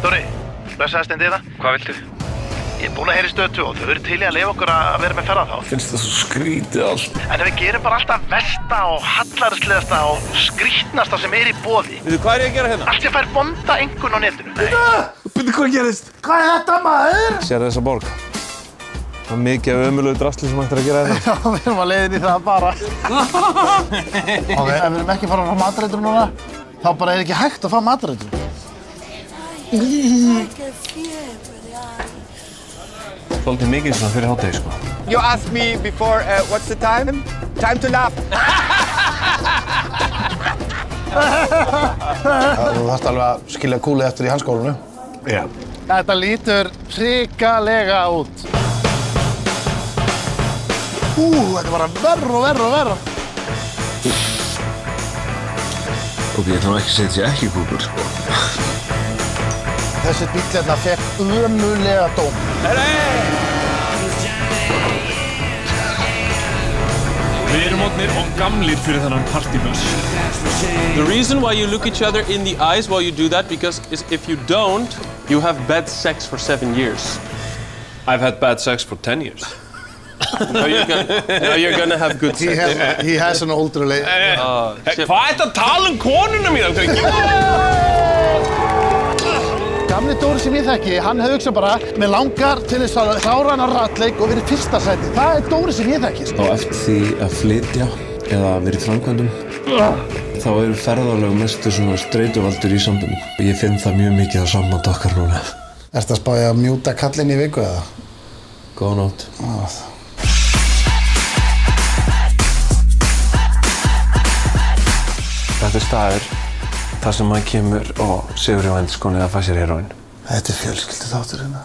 Dóri, blessaði Steindi þetta. Hvað viltu? Ég búinn að heyra í Stöð 2 og þau eru til í að leyfa okkur að vera með ferðað þá. Finnst það svo skrítið allt. En ef við gerum bara alltaf versta og hallarslegasta og skrítnasta sem í boði. Veitu, hvað ég að gera hérna? Allt sem fær vonda einhvern á netinu. Byrju, hvað gerist? Hvað þetta, maður? Sérðu þessa borg? Það er mikið af ömurlegu drasli sem hægt að gera hérna. Já, við erum að leiðin í það bara. Ok, ef við erum ekki fara að fá matreitur núna, þá bara ekki hægt að fá matreitur. Svolítið mikið svona fyrir hádegi, sko. You asked me before, what's the time? Time to laugh. Þú þarft alveg að skilja kúlið eftir í handskólinu. Já. Þetta lítur hrikalega út. Þetta er bara verra og verra og verra. Ok, ég ætla nú ekki að segja þetta sé ekki kúkur, sko. Þessi bíll hérna fekk ömurlega dóm. Við erum orðnir og gamlir fyrir þennan partybus. The reason why you look each other in the eyes while you do that because if you don't, you have bad sex for 7 years. I've had bad sex for 10 years. Now you're gonna have good sex. He has an older lady. Hvað er þetta að tala konuna mína, drengi? Gamli Dóri sem ég þekki, hann hefði hugsað bara með langar til þess að klára hann að ratleik og verið fyrsta sæti. Það er Dóri sem ég þekki. Og eftir því að flytja eða verið í framkvæmdum, þá eru ferðalög mestu svona streituvaldur í sambundum. Ég finn það mjög mikið á samband okkar núna. Ertu að spája að mjúta kallinn í viku eða? Góða nótt. Þetta er staður þar sem maður kemur og sigur í vændskóni eða fær sér heroín. Þetta er fjölskylduþáttur hérna.